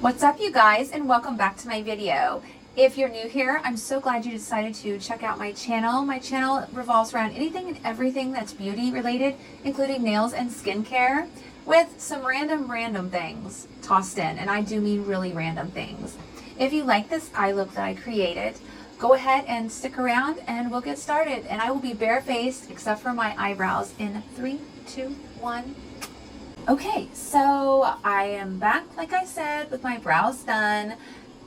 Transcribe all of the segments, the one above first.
What's up, you guys, and welcome back to my video. If you're new here, I'm so glad you decided to check out my channel. My channel revolves around anything and everything that's beauty related, including nails and skincare, with some random things tossed in, and I do mean really random things. If you like this eye look that I created, go ahead and stick around and we'll get started. And I will be barefaced except for my eyebrows in 3, 2, 1. Okay, so I am back, like I said, with my brows done.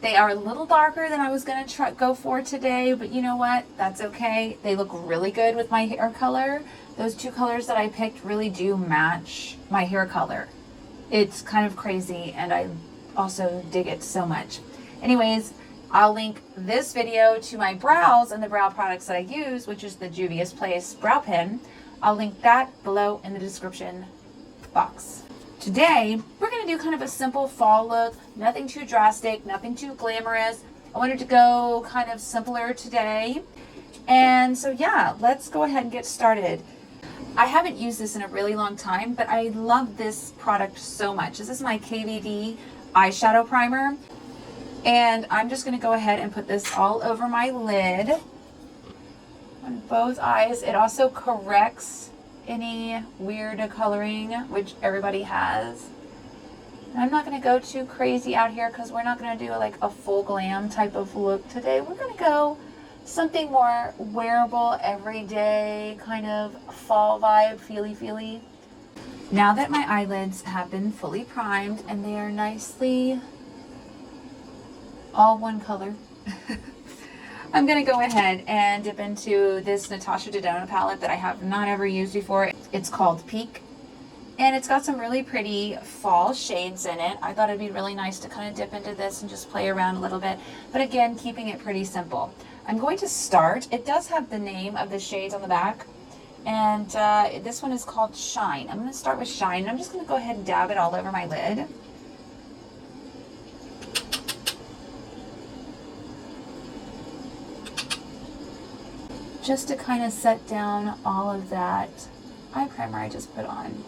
They are a little darker than I was going to go for today, but you know what? That's okay. They look really good with my hair color. Those two colors that I picked really do match my hair color. It's kind of crazy, and I also dig it so much. Anyways, I'll link this video to my brows and the brow products that I use, which is the Juvia's Place brow pen. I'll link that below in the description box. Today we're going to do kind of a simple fall look, nothing too drastic, nothing too glamorous. I wanted to go kind of simpler today, and so yeah, let's go ahead and get started. I haven't used this in a really long time, but I love this product so much. This is my KVD Eyeshadow Primer, and I'm just going to go ahead and put this all over my lid on both eyes. It also corrects any weird coloring, which everybody has. And I'm not going to go too crazy out here because we're not going to do like a full glam type of look today. We're going to go something more wearable, everyday, kind of fall vibe, feely. Now that my eyelids have been fully primed and they are nicely all one color, I'm going to go ahead and dip into this Natasha Denona palette that I have not ever used before. It's called Peak, and it's got some really pretty fall shades in it. I thought it'd be really nice to kind of dip into this and just play around a little bit, but again, keeping it pretty simple. I'm going to start. It does have the name of the shades on the back, and this one is called Shine. I'm going to start with Shine, and I'm just going to go ahead and dab it all over my lid. Just to kind of set down all of that eye primer I just put on.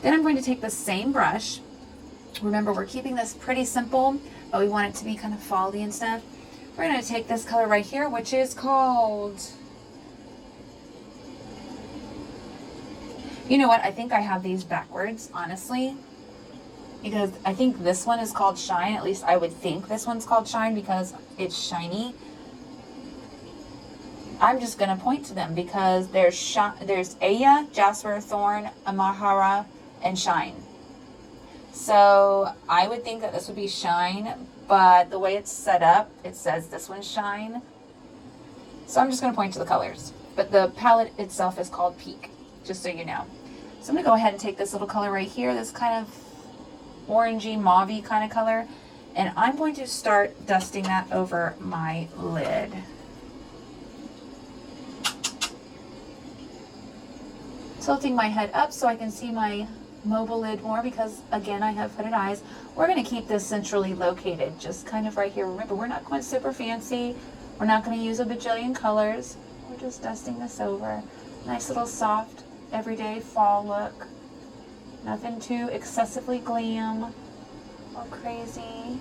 Then I'm going to take the same brush. Remember, we're keeping this pretty simple, but we want it to be kind of fall-y and stuff. We're going to take this color right here, which is called... You know what? I think I have these backwards, honestly, because I think this one is called Shine. At least I would think this one's called Shine because it's shiny. I'm just going to point to them because there's Aya, Jasper, Thorn, Amahara, and Shine. So I would think that this would be Shine, but the way it's set up, it says this one's Shine. So I'm just going to point to the colors. But the palette itself is called Peak, just so you know. So I'm going to go ahead and take this little color right here, this kind of orangey, mauve-y kind of color, and I'm going to start dusting that over my lid. Tilting my head up so I can see my mobile lid more because, again, I have hooded eyes. We're going to keep this centrally located, just kind of right here. Remember, we're not going super fancy. We're not going to use a bajillion colors. We're just dusting this over. Nice little soft, everyday fall look. Nothing too excessively glam or crazy.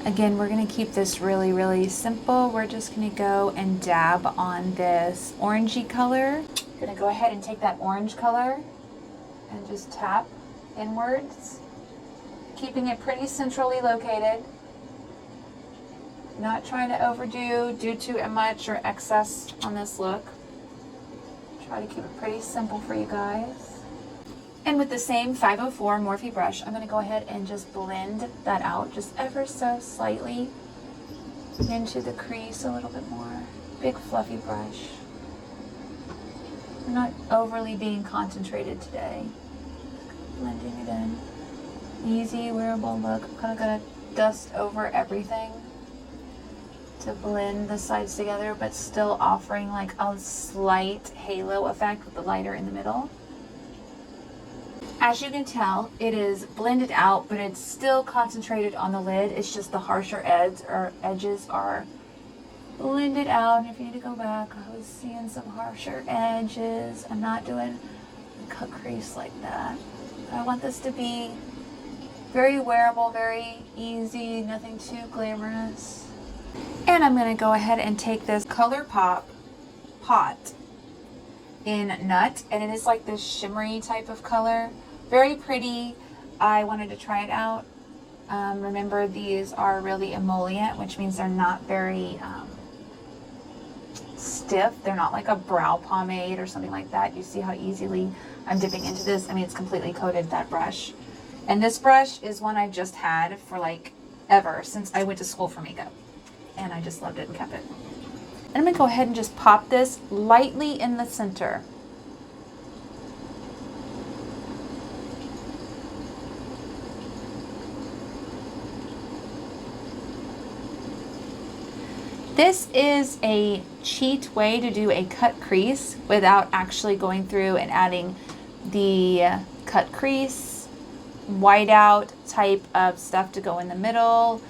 Again, we're going to keep this really simple. We're just going to go and dab on this orangey color. Going to go ahead and take that orange color and just tap inwards, keeping it pretty centrally located. Not trying to do too much or excess on this look. Try to keep it pretty simple for you guys. And with the same 504 Morphe brush, I'm going to go ahead and just blend that out just ever so slightly into the crease a little bit more. Big fluffy brush. I'm not overly being concentrated today. Blending it in. Easy, wearable look. I'm kind of going to dust over everything to blend the sides together, but still offering like a slight halo effect with the lighter in the middle. As you can tell, it is blended out, but it's still concentrated on the lid. It's just the harsher edges are blended out. And if you need to go back, I was seeing some harsher edges. I'm not doing a cut crease like that. I want this to be Very wearable, very easy, nothing too glamorous. And I'm going to go ahead and take this ColourPop pot in Nut, and it is like this shimmery type of color. Very pretty. I wanted to try it out. Remember, these are really emollient, which means they're not very stiff. They're not like a brow pomade or something like that. You see how easily I'm dipping into this? I mean, it's completely coated, that brush. And this brush is one I've just had for like ever, since I went to school for makeup. And I just loved it and kept it. And I'm going to go ahead and just pop this lightly in the center. This is a cheat way to do a cut crease without actually going through and adding the cut crease, whiteout type of stuff to go in the middle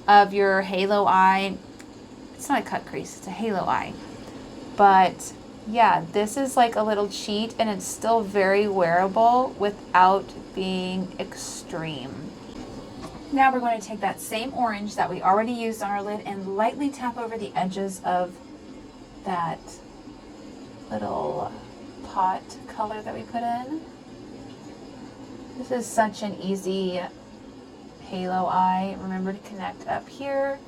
of your halo eye. It's not a cut crease, it's a halo eye. But yeah, this is like a little cheat, and it's still very wearable without being extreme. Now we're going to take that same orange that we already used on our lid and lightly tap over the edges of that little pot color that we put in. This is such an easy halo eye. Remember to connect up here.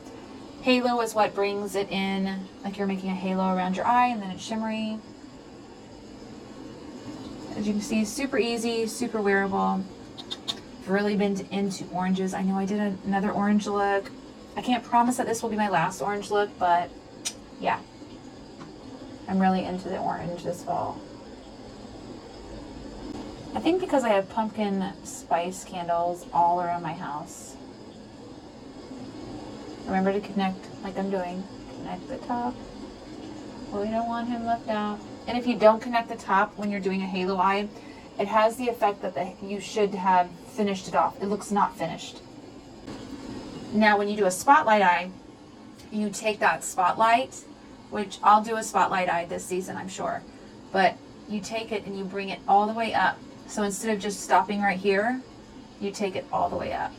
Halo is what brings it in, like you're making a halo around your eye, and then it's shimmery. As you can see, super easy, super wearable. I've really been into oranges. I know I did another orange look. I can't promise that this will be my last orange look, but yeah. I'm really into the orange this fall. I think because I have pumpkin spice candles all around my house. Remember to connect like I'm doing. Connect the top. We don't want him left out. And if you don't connect the top when you're doing a halo eye, it has the effect that you should have finished it off. It looks not finished. Now when you do a spotlight eye, you take that spotlight, which I'll do a spotlight eye this season, I'm sure. But you take it and you bring it all the way up. So instead of just stopping right here, you take it all the way up.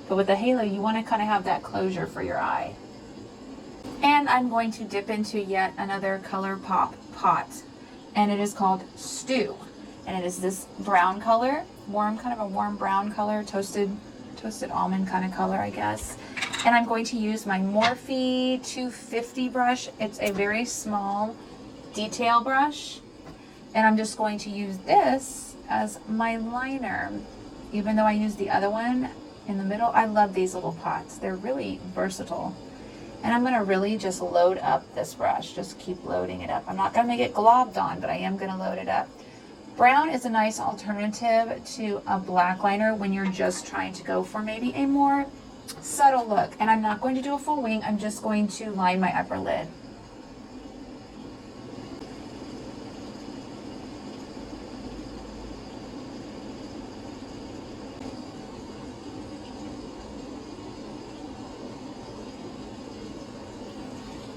But with the halo, you want to kind of have that closure for your eye. And I'm going to dip into yet another ColourPop pot. And it is called Stew. And it is this brown color, kind of a warm brown color, toasted almond kind of color, I guess. And I'm going to use my Morphe 250 brush. It's a very small detail brush. And I'm just going to use this as my liner. Even though I used the other one in the middle, I love these little pots. They're really versatile. And I'm going to really just load up this brush. Just keep loading it up. I'm not going to make it globbed on, but I am going to load it up. Brown is a nice alternative to a black liner when you're just trying to go for maybe a more subtle look. And I'm not going to do a full wing. I'm just going to line my upper lid.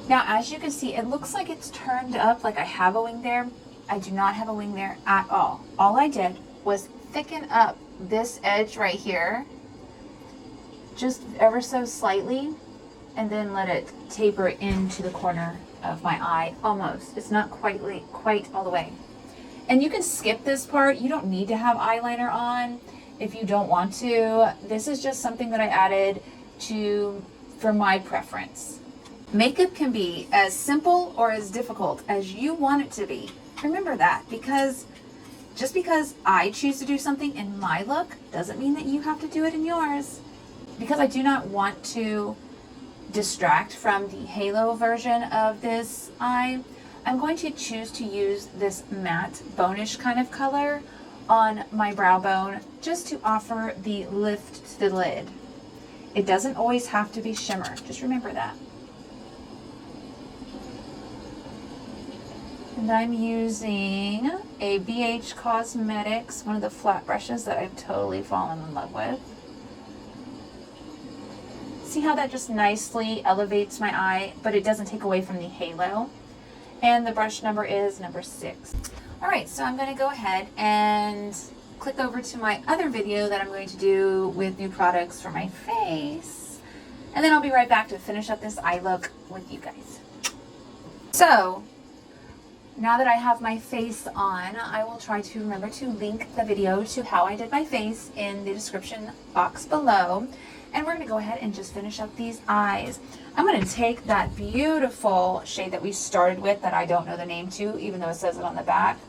Now, as you can see, it looks like it's turned up, like I have a wing there. I do not have a wing there at all. All I did was thicken up this edge right here, just ever so slightly, and then let it taper into the corner of my eye, almost. It's not quite all the way. And you can skip this part. You don't need to have eyeliner on if you don't want to. This is just something that I added for my preference. Makeup can be as simple or as difficult as you want it to be. Remember that, because just because I choose to do something in my look doesn't mean that you have to do it in yours. Because I do not want to distract from the halo version of this eye, I'm going to choose to use this matte bonish kind of color on my brow bone just to offer the lift to the lid. It doesn't always have to be shimmer, just remember that. And I'm using a BH Cosmetics, one of the flat brushes that I've totally fallen in love with. See how that just nicely elevates my eye, but it doesn't take away from the halo. And the brush number is number 6. All right, so I'm going to go ahead and click over to my other video that I'm going to do with new products for my face. And then I'll be right back to finish up this eye look with you guys. So, now that I have my face on, I will try to remember to link the video to how I did my face in the description box below. And we're going to go ahead and just finish up these eyes. I'm going to take that beautiful shade that we started with that I don't know the name to, even though it says it on the back.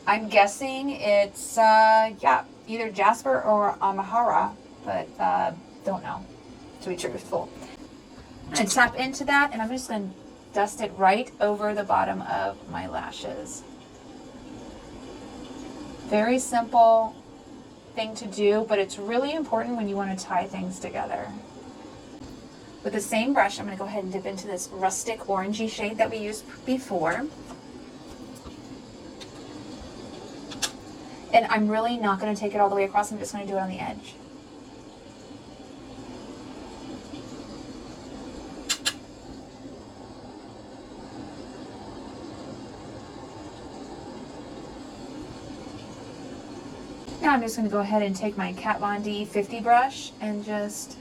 I'm guessing it's, yeah, either Jasper or Amahara, but don't know, to be truthful. I'm going to tap into that, and I'm just going to dust it right over the bottom of my lashes. Very simple thing to do, but it's really important when you want to tie things together. With the same brush, I'm going to go ahead and dip into this rustic orangey shade that we used before. And I'm really not going to take it all the way across, I'm just going to do it on the edge. Now I'm just going to go ahead and take my Kat Von D 50 brush and just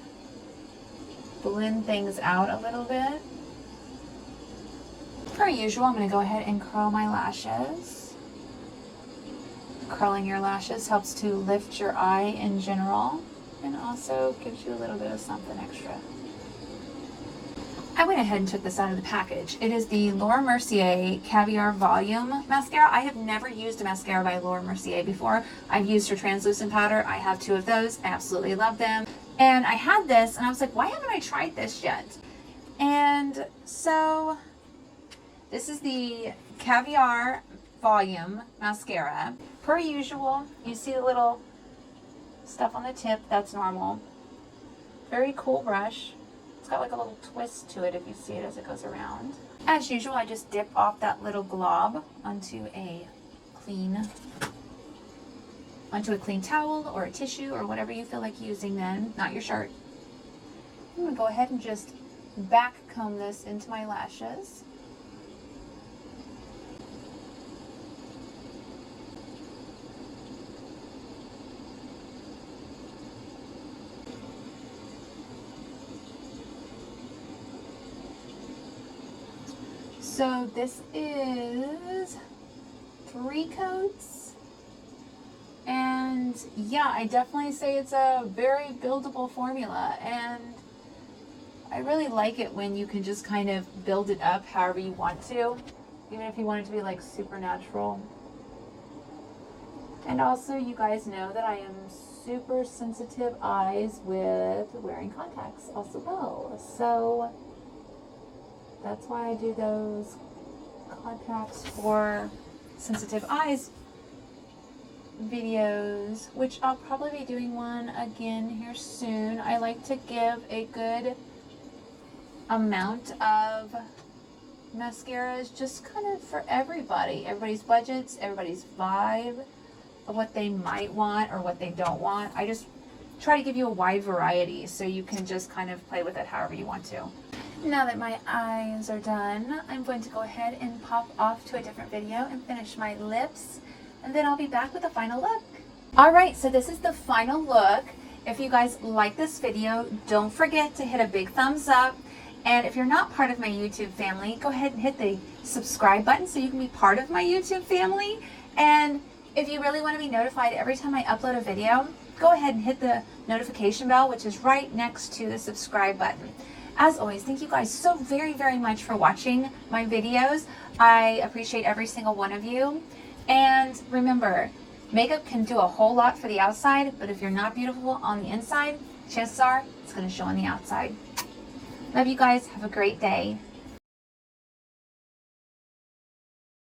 blend things out a little bit. Per usual, I'm going to go ahead and curl my lashes. Curling your lashes helps to lift your eye in general and also gives you a little bit of something extra. I went ahead and took this out of the package. It is the Laura Mercier Caviar Volume Mascara. I have never used a mascara by Laura Mercier before. I've used her translucent powder. I have 2 of those. I absolutely love them. And I had this and I was like, why haven't I tried this yet? And so this is the Caviar Volume Mascara. Per usual, you see the little stuff on the tip. That's normal. Very cool brush. It's got like a little twist to it if you see it as it goes around. As usual, I just dip off that little glob onto a clean towel or a tissue or whatever you feel like using then, not your shirt. I'm going to go ahead and just back comb this into my lashes. So this is 3 coats, and yeah, I definitely say it's a very buildable formula, and I really like it when you can just kind of build it up however you want to, even if you want it to be like super natural. And also, you guys know that I am super sensitive eyes with wearing contacts also well, so that's why I do those contacts for sensitive eyes videos, which I'll probably be doing one again here soon. I like to give a good amount of mascaras just kind of for everybody's budgets, everybody's vibe of what they might want or what they don't want. I just try to give you a wide variety so you can just kind of play with it however you want to. Now that my eyes are done, I'm going to go ahead and pop off to a different video and finish my lips, and then I'll be back with the final look. Alright, so this is the final look. If you guys like this video, don't forget to hit a big thumbs up, and if you're not part of my YouTube family, go ahead and hit the subscribe button so you can be part of my YouTube family. And if you really want to be notified every time I upload a video, go ahead and hit the notification bell, which is right next to the subscribe button. As always, thank you guys so very, very much for watching my videos. I appreciate every single one of you. And remember, makeup can do a whole lot for the outside, but if you're not beautiful on the inside, chances are it's going to show on the outside. Love you guys. Have a great day.